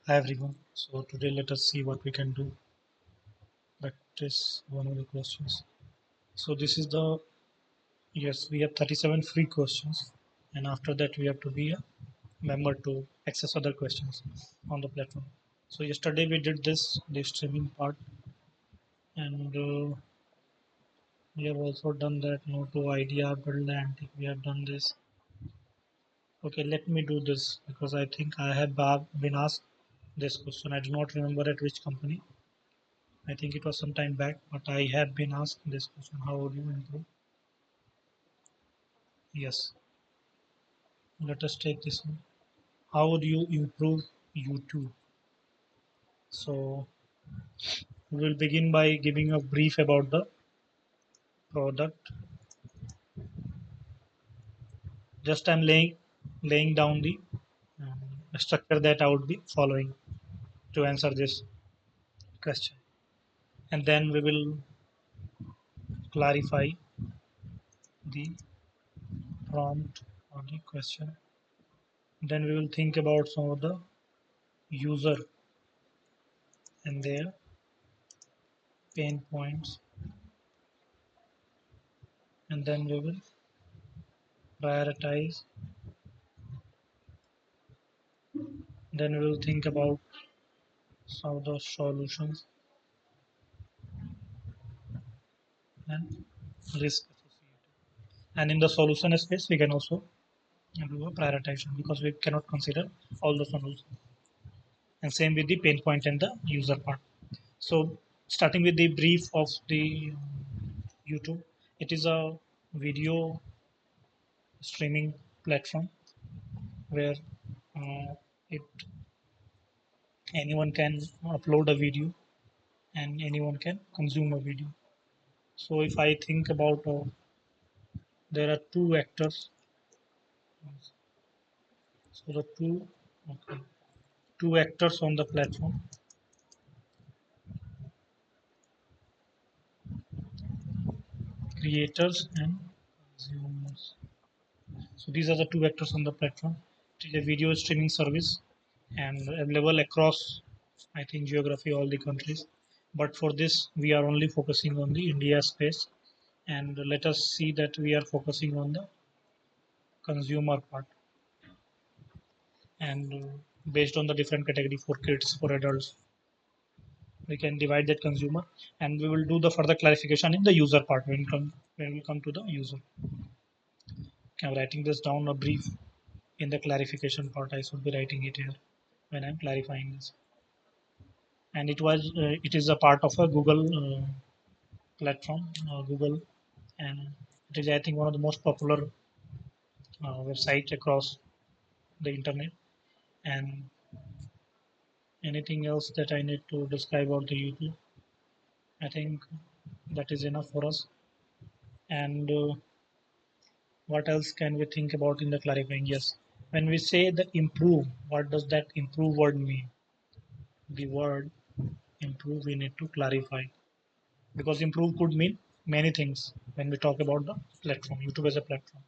Hi everyone. So today let us see what we can do. Practice one of the questions. So this is the yes, we have 37 free questions, and after that we have to be a member to access other questions on the platform. So yesterday we did the streaming part, and we have also done that no to idea build the antique. We have done this. Okay, let me do this because I think I have been asked this question. I do not remember at which company. I think it was some time back, but I have been asked this question. How would you improve? Yes, let us take this one. How would you improve YouTube? So we will begin by giving a brief about the product. Just I'm laying down the structure that I would be following to answer this question, and then we will clarify the prompt or the question. Then we will think about some of the user and their pain points, and then we will prioritize. Then we will think about some of the solutions and risk associated. And in the solution space, we can also do a prioritization because we cannot consider all the solutions. And same with the pain point and the user part. So starting with the brief of the YouTube, it is a video streaming platform where it anyone can upload a video and anyone can consume a video. So if I think about there are two actors. So the okay, two actors on the platform, creators and consumers. So these are the two actors on the platform. It is a video streaming service and available across, I think, geography all the countries. But for this, we are only focusing on the India space, and let us see that we are focusing on the consumer part and based on the different category for kids, for adults, we can divide that consumer, and we will do the further clarification in the user part when we come to the user. I'm writing this down a brief in the clarification part. I should be writing it here when I'm clarifying this. And it is a part of a Google platform, Google, and it is I think one of the most popular website across the internet. And anything else that I need to describe about the YouTube? I think that is enough for us. And what else can we think about in the clarifying? Yes, when we say the improve, what does that improve word mean? The word improve we need to clarify because improve could mean many things when we talk about the platform, YouTube as a platform.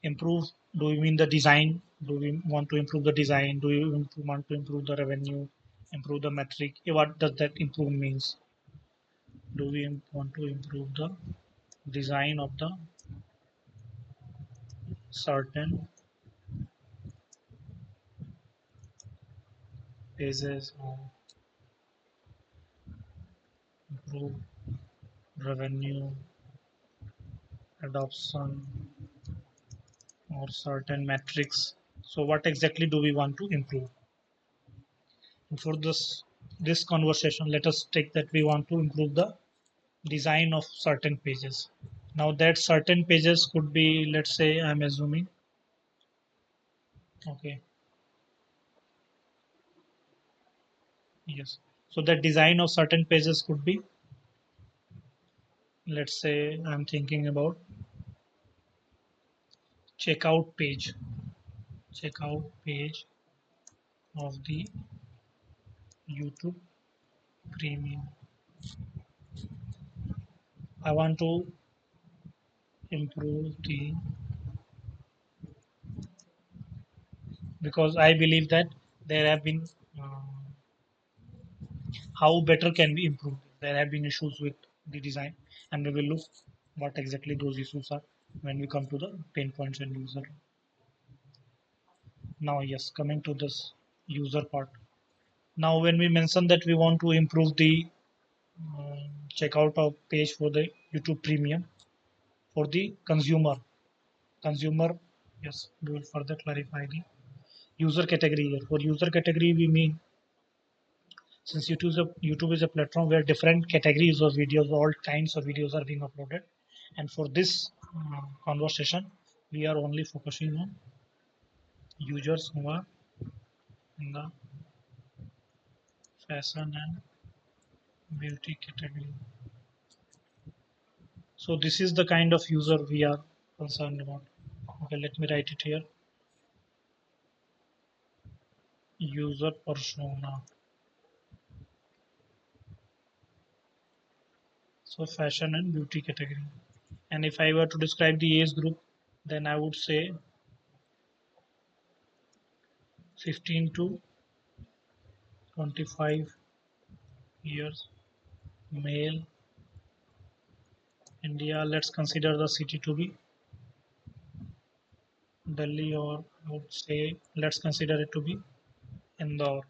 Improve, do we mean the design? Do we want to improve the design? Do you want to improve the revenue, improve the metric? What does that improve means? Do we want to improve the design of the certain pages, or improve revenue, adoption, or certain metrics? So what exactly do we want to improve? And for this conversation, let us take that we want to improve the design of certain pages. Now that certain pages could be, let's say I'm assuming, okay, yes. So the design of certain pages could be, let's say I'm thinking about checkout page, checkout page of the YouTube Premium. I want to improve the, because I believe that there have been uh, how better can we improve. There have been issues with the design, and we will look what exactly those issues are when we come to the pain points and user. Now, yes, coming to this user part. Now, when we mention that we want to improve the checkout of page for the YouTube Premium for the consumer, yes, we will further clarify the user category here. For user category, we mean since YouTube is a platform where different categories of videos, all kinds of videos are being uploaded, and for this conversation, we are only focusing on users who are in the fashion and beauty category. So this is the kind of user we are concerned about. Okay, let me write it here. User persona. So fashion and beauty category. And if I were to describe the age group, then I would say 15 to 25 years, male, India. Let's consider the city to be Delhi, or I would say let's consider it to be Indore.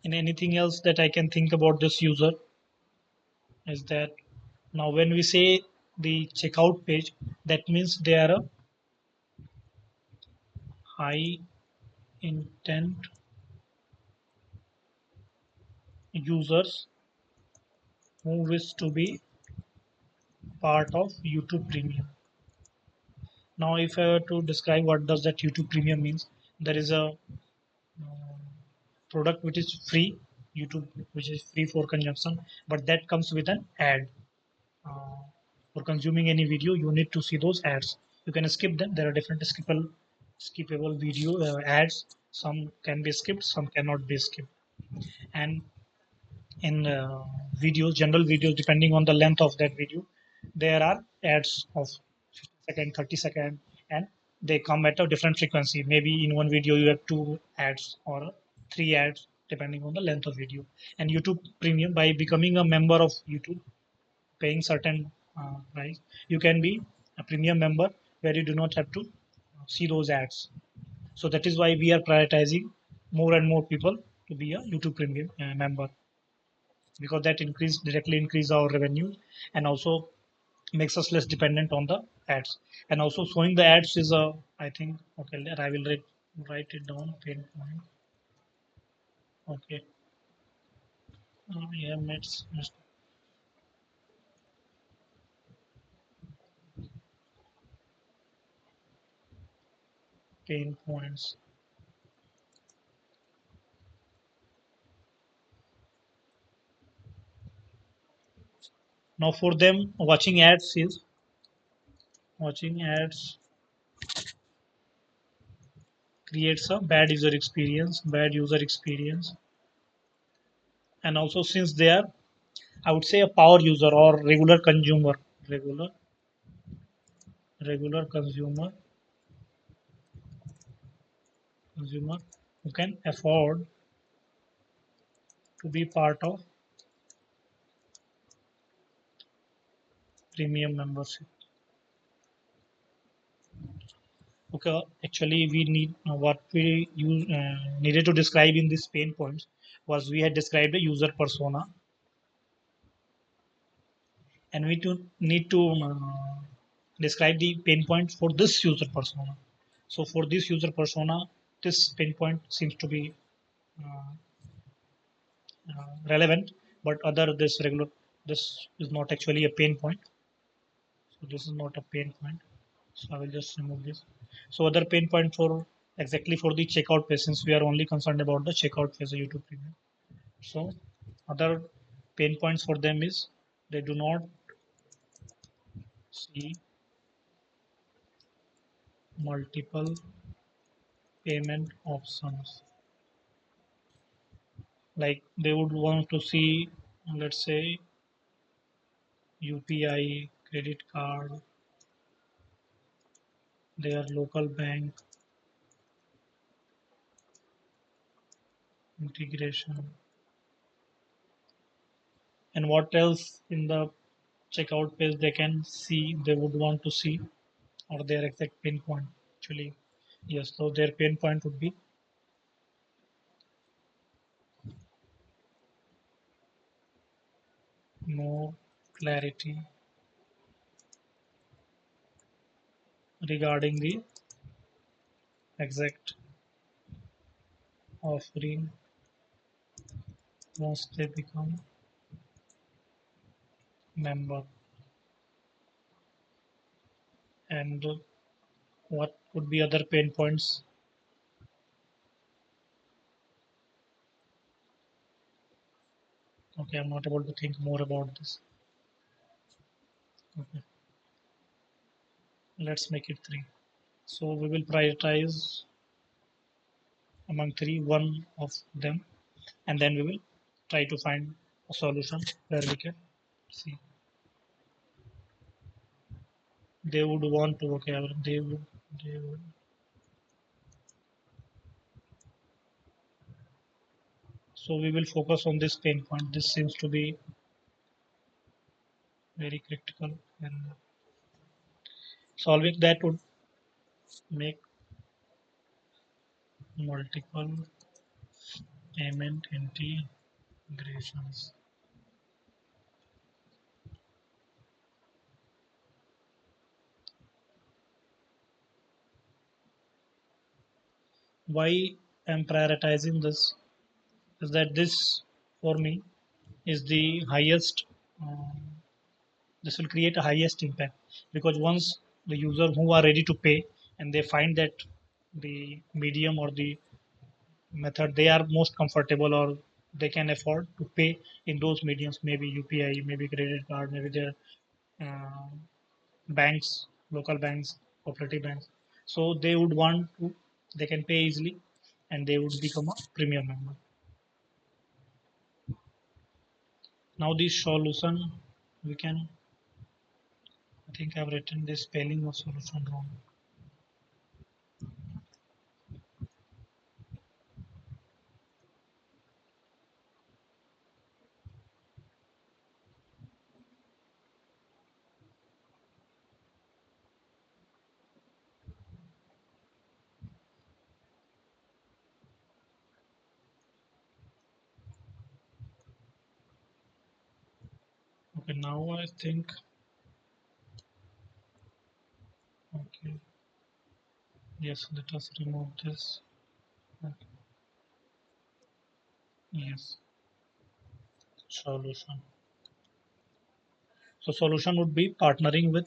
And anything else that I can think about this user is that now when we say the checkout page, that means they are a high intent users who wish to be part of YouTube Premium. Now, if I were to describe what does that YouTube Premium means, there is a product which is free, YouTube, which is free for consumption, but that comes with an ad. Uh, for consuming any video, you need to see those ads. You can skip them. There are different skippable video ads. Some can be skipped, some cannot be skipped. And in videos, general videos, depending on the length of that video, there are ads of 50 second, 30 second, and they come at a different frequency. Maybe in one video you have two ads or three ads depending on the length of video. And YouTube Premium, by becoming a member of YouTube, paying certain price, you can be a premium member where you do not have to see those ads. So that is why we are prioritizing more and more people to be a YouTube Premium member, because that directly increase our revenue and also makes us less dependent on the ads. And also showing the ads is a, I think, okay, I will write it down, pain point. Okay, yeah, it's pain points. Now for them, watching ads creates a bad user experience. And also since they are, I would say, a power user or regular regular consumer who can afford to be part of premium membership. Okay, actually, we need what we needed to describe in this pain points was we had described a user persona, and we need to describe the pain points for this user persona. So for this user persona, this pain point seems to be uh, relevant, but other this is not actually a pain point. So this is not a pain point. So I will just remove this. So other pain point for exactly for the checkout page, since we are only concerned about the checkout phase of YouTube Premium. So other pain points for them is they do not see multiple payment options. Like they would want to see, let's say, UPI, credit card, their local bank, integration. And what else in the checkout page they can see, they would want to see, or their exact pain point actually. Yes, so their pain point would be no clarity regarding the exact offering once they become member. And what would be other pain points? Okay, I'm not able to think more about this. Okay, let's make it three. So we will prioritize among three, one of them, and then we will try to find a solution where we can see. They would want to, okay, they would. So we will focus on this pain point. This seems to be very critical, and solving that would make multiple payment integrations. Why I'm prioritizing this is that this for me is the highest. This will create a highest impact because once the user who are ready to pay and they find that the medium or the method they are most comfortable or they can afford to pay in those mediums, maybe UPI, maybe credit card, maybe their uh, banks, local banks, cooperative banks. So they would want to, they can pay easily and they would become a premium member. Now this solution, we can, I think I've written this spelling of solution wrong. Okay, now I think, okay, yes, let us remove this. Okay, yes, solution. So solution would be partnering with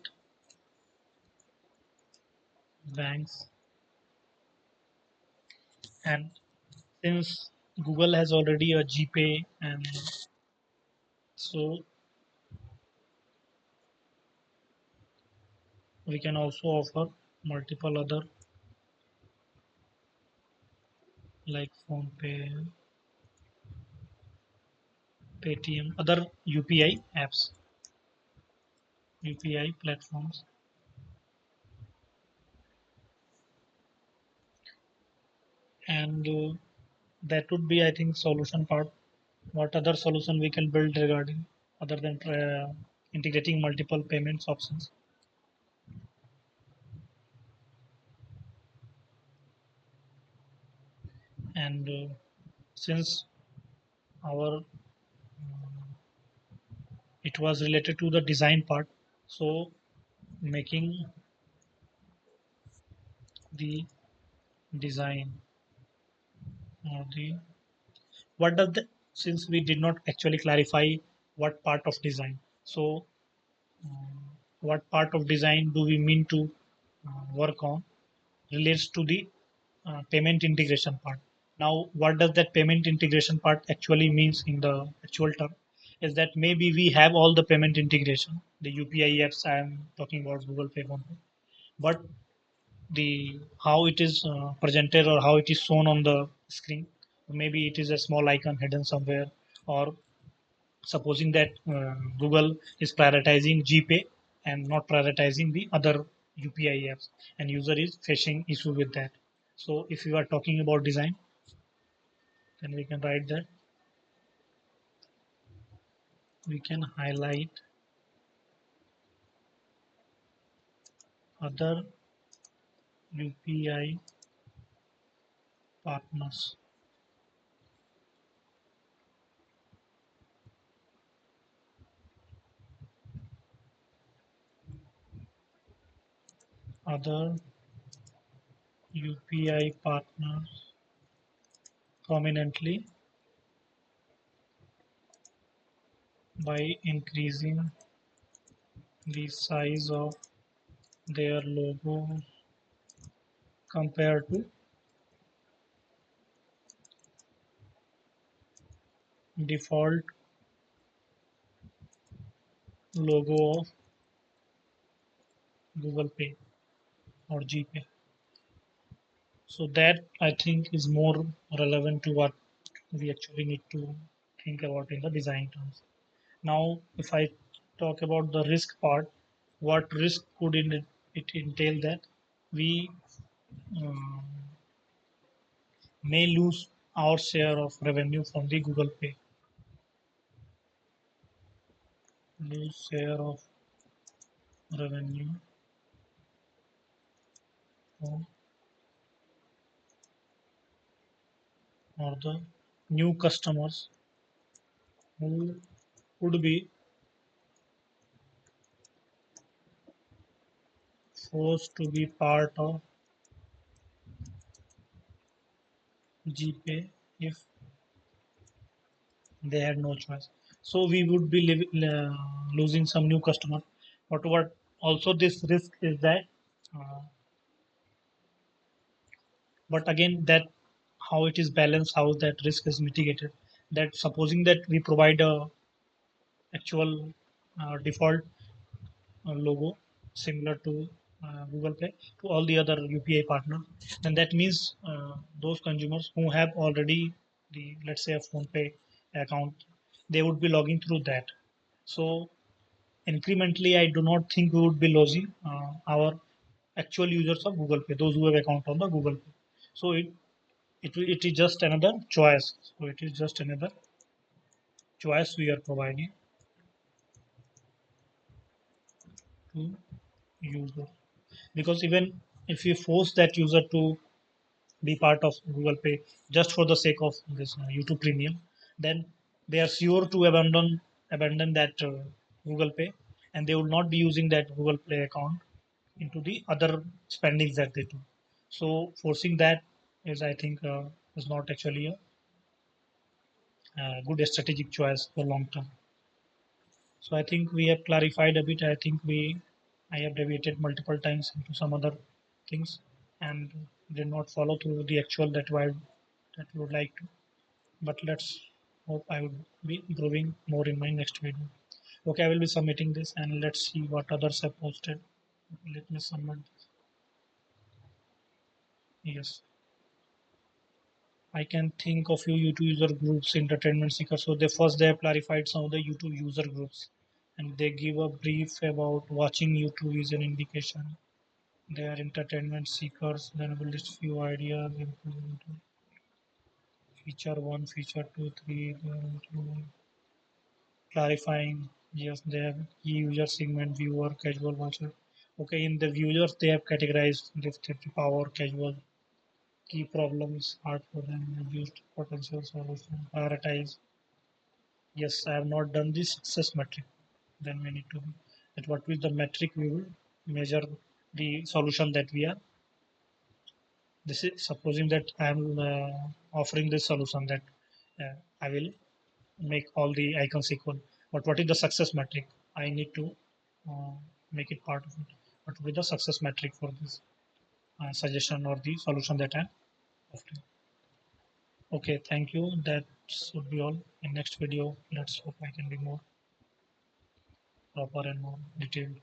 banks, and since Google has already a GPay, and so we can also offer multiple other like PhonePe, Paytm, other UPI apps, UPI platforms, and that would be, I think, solution part. What other solution we can build regarding other than integrating multiple payments options? And since our it was related to the design part, so making the design or the what does the, since we did not actually clarify what part of design, so what part of design do we mean to work on relates to the payment integration part. Now, what does that payment integration part actually means in the actual term? Is that maybe we have all the payment integration, the UPI apps I am talking about, Google Pay, PhonePe, but the how it is presented or how it is shown on the screen, maybe it is a small icon hidden somewhere, or supposing that Google is prioritizing GPay and not prioritizing the other UPI apps, and user is facing issue with that. So if you are talking about design, Then we can write that we can highlight other UPI partners. Other UPI partners prominently by increasing the size of their logo compared to default logo of Google Pay or GPay. So that I think is more relevant to what we actually need to think about in the design terms. Now, if I talk about the risk part, what risk could it entail that we um, may lose our share of revenue from the Google Pay, lose share of revenue from or the new customers who would be forced to be part of GPay if they had no choice. So we would be losing some new customer. But what also this risk is that, uh, but again that how it is balanced, how that risk is mitigated. That supposing that we provide a actual default logo similar to Google Pay to all the other UPI partners, then that means those consumers who have already the let's say a phone pay account, they would be logging through that. So incrementally, I do not think we would be losing our actual users of Google Pay, those who have account on the Google Pay. So it is just another choice. So it is just another choice we are providing to user. Because even if you force that user to be part of Google Pay just for the sake of this YouTube Premium, then they are sure to abandon that Google Pay, and they will not be using that Google Play account into the other spendings that they do. So forcing that is, I think, is not actually a good strategic choice for long term. So I think we have clarified a bit. I have deviated multiple times into some other things and did not follow through the actual that we would like to. But let's hope I would be improving more in my next video. Okay, I will be submitting this and let's see what others have posted. Let me submit this. Yes. I can think of few YouTube user groups, entertainment seekers. So they have clarified some of the YouTube user groups, and they give a brief about watching YouTube is an indication. They are entertainment seekers. Then we list few ideas, including feature one, feature two, three. Clarifying. Yes, they have key user segment, viewer, casual watcher. Okay, in the viewers they have categorized this power, casual, key problems, hard for them, reduced potential solution, prioritize. Yes, I have not done the success metric. Then we need to that what is the metric we will measure the solution that we are. This is supposing that I am offering this solution that I will make all the icons equal. But what is the success metric? I need to uh, make it part of it. What will be the success metric for this suggestion or the solution that I'm offering? Okay, thank you. That should be all. In next video, let's hope I can be more proper and more detailed.